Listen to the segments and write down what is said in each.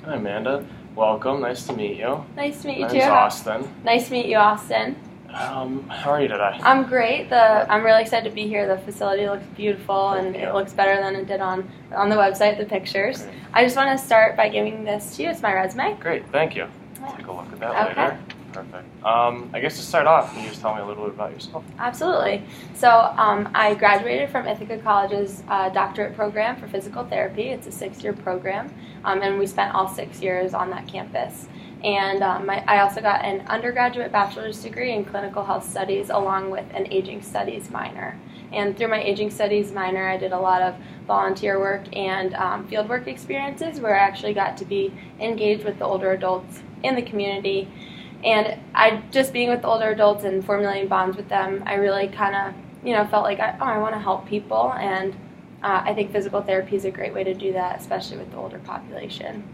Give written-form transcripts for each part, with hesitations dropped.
Hi, Amanda. Welcome. Nice to meet you. Nice to meet you My too. name's Austin. Nice to meet you, Austin. How are you today? I'm great. I'm really excited to be here. The facility looks beautiful, and Thank you. it looks better than it did on the website, the pictures. Great. I just want to start by giving this to you. It's my resume. Great. Thank you. Yeah. Take a look at that Okay. later. Perfect. I guess to start off, can you just tell me a little bit about yourself? Absolutely. So I graduated from Ithaca College's doctorate program for physical therapy. It's a 6-year program, and we spent all 6 years on that campus. And I also got an undergraduate bachelor's degree in clinical health studies along with an aging studies minor. And through my aging studies minor, I did a lot of volunteer work and field work experiences where I actually got to be engaged with the older adults in the community. And just being with the older adults and formulating bonds with them, I really kind of, felt like I want to help people. And I think physical therapy is a great way to do that, especially with the older population.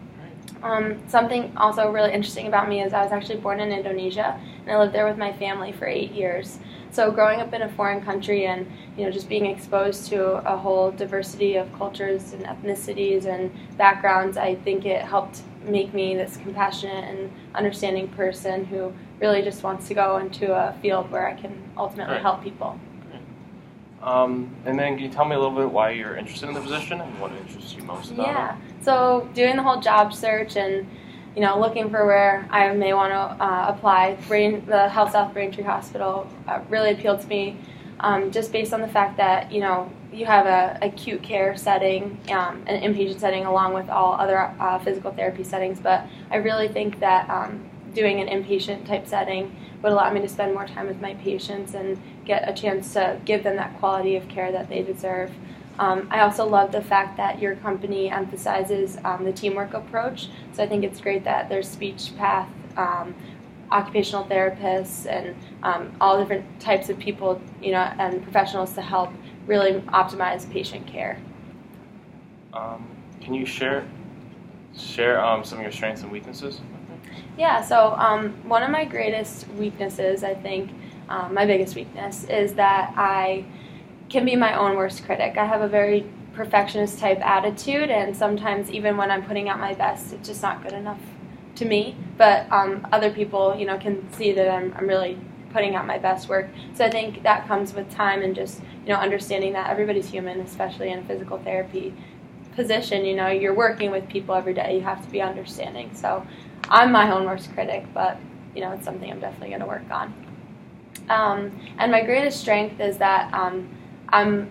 Something also really interesting about me is I was actually born in Indonesia, and I lived there with my family for 8 years. So growing up in a foreign country and just being exposed to a whole diversity of cultures and ethnicities and backgrounds, I think it helped make me this compassionate and understanding person who really just wants to go into a field where I can ultimately help people. And then can you tell me a little bit why you're interested in the position and what interests you most about it? Yeah. So doing the whole job search and looking for where I may want to apply, the Health South Braintree Hospital really appealed to me, just based on the fact that you have a acute care setting, an inpatient setting, along with all other physical therapy settings. But I really think that doing an inpatient type setting would allow me to spend more time with my patients and get a chance to give them that quality of care that they deserve. I also love the fact that your company emphasizes the teamwork approach. So I think it's great that there's speech path, occupational therapists, and all different types of people, and professionals to help really optimize patient care. Can you share some of your strengths and weaknesses? Yeah, so one of my greatest weaknesses, I think, my biggest weakness, is that I can be my own worst critic. I have a very perfectionist type attitude, and sometimes even when I'm putting out my best, it's just not good enough to me. But other people, can see that I'm really putting out my best work. So I think that comes with time and just, understanding that everybody's human, especially in a physical therapy position. You're working with people every day. You have to be understanding. So I'm my own worst critic, but, it's something I'm definitely going to work on. And my greatest strength is that I'm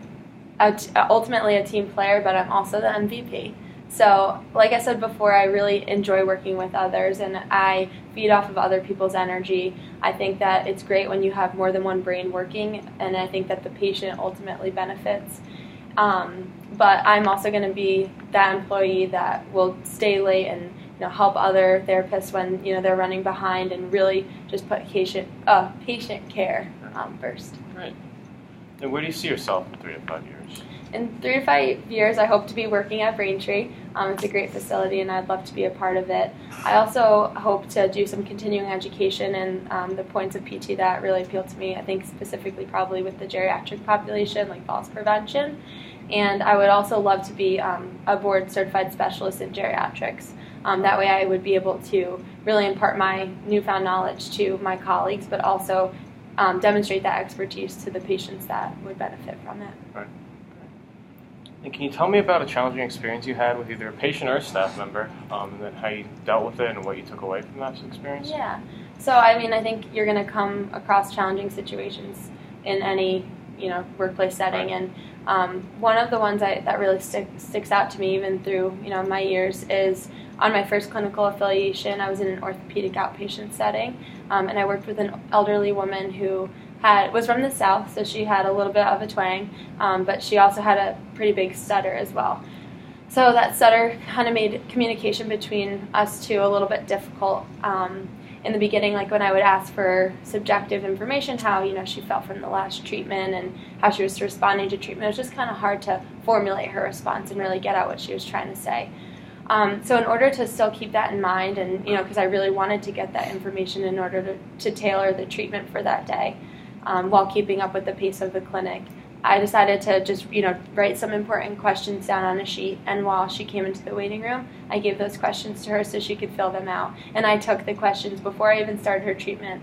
ultimately a team player, but I'm also the MVP. So, like I said before, I really enjoy working with others, and I feed off of other people's energy. I think that it's great when you have more than one brain working, and I think that the patient ultimately benefits. But I'm also going to be that employee that will stay late and help other therapists when they're running behind, and really just put patient care first. Great. And where do you see yourself in 3 to 5 years? In 3 to 5 years, I hope to be working at Braintree. It's a great facility, and I'd love to be a part of it. I also hope to do some continuing education and the points of PT that really appeal to me. I think specifically probably with the geriatric population, like falls prevention. And I would also love to be a board-certified specialist in geriatrics. That way I would be able to really impart my newfound knowledge to my colleagues, but also demonstrate that expertise to the patients that would benefit from it. Right. And can you tell me about a challenging experience you had with either a patient or a staff member, and then how you dealt with it and what you took away from that experience? Yeah. So, I think you're going to come across challenging situations in any, workplace setting. Right. And one of the ones that really sticks out to me even through, my years is on my first clinical affiliation. I was in an orthopedic outpatient setting, and I worked with an elderly woman who was from the South, so she had a little bit of a twang, but she also had a pretty big stutter as well. So that stutter kind of made communication between us two a little bit difficult. In the beginning, like when I would ask for subjective information, how she felt from the last treatment and how she was responding to treatment, it was just kind of hard to formulate her response and really get out what she was trying to say. So in order to still keep that in mind, and because I really wanted to get that information in order to tailor the treatment for that day, while keeping up with the pace of the clinic, I decided to just, write some important questions down on a sheet, and while she came into the waiting room, I gave those questions to her so she could fill them out. And I took the questions before I even started her treatment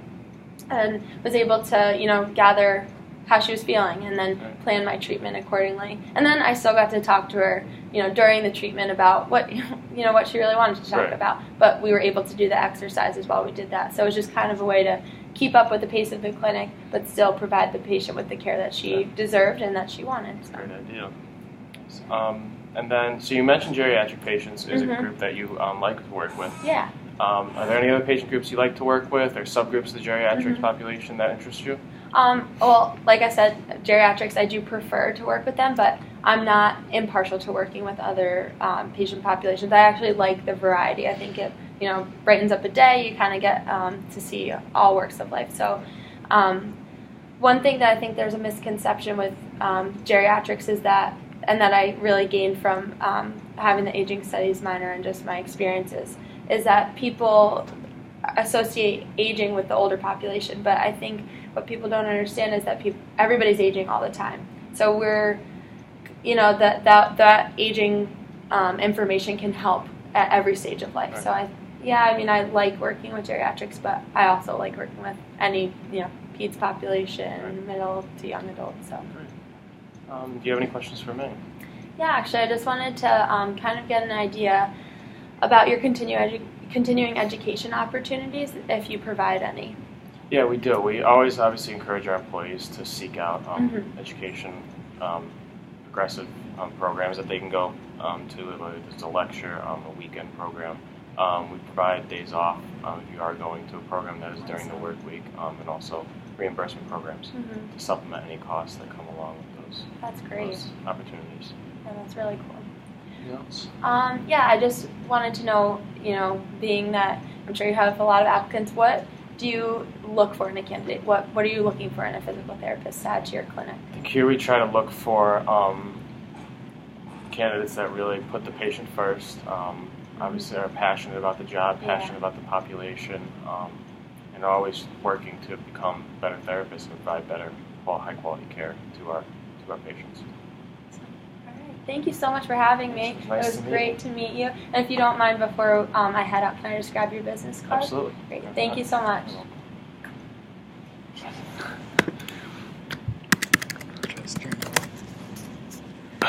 and was able to, gather how she was feeling and then plan my treatment accordingly. And then I still got to talk to her, during the treatment about what, what she really wanted to talk about. But we were able to do the exercises while we did that. So it was just kind of a way to keep up with the pace of the clinic, but still provide the patient with the care that she deserved and that she wanted. So. Great idea. And then, so you mentioned geriatric patients is a group that you like to work with. Yeah. Are there any other patient groups you like to work with, or subgroups of the geriatrics population that interest you? Well, like I said, geriatrics, I do prefer to work with them, but I'm not impartial to working with other patient populations. I actually like the variety. I think it, brightens up a day. You kind of get to see all works of life. So one thing that I think there's a misconception with geriatrics is that, and that I really gained from having the aging studies minor and just my experiences, is that people associate aging with the older population. But I think what people don't understand is that everybody's aging all the time. So we're, that aging information can help at every stage of life. Right. So I like working with geriatrics, but I also like working with any, peds population, middle to young adults. So. Do you have any questions for me? Yeah, actually, I just wanted to kind of get an idea about your continuing education opportunities, if you provide any. Yeah, we do. We always obviously encourage our employees to seek out education, progressive programs that they can go to, whether it's a lecture, a weekend program. We provide days off if you are going to a program that is during the work week, and also reimbursement programs to supplement any costs that come along with those. That's great. Those opportunities. Yeah, that's really cool. Else? I just wanted to know, being that I'm sure you have a lot of applicants, what do you look for in a candidate? What are you looking for in a physical therapist to add to your clinic? I think here we try to look for candidates that really put the patient first, obviously are passionate about the job, passionate about the population, and are always working to become better therapists and provide better, high-quality care to our patients. Thank you so much for having me. It was great to meet you. And if you don't mind, before I head out, can I just grab your business card? Absolutely. Great. Thank you so much.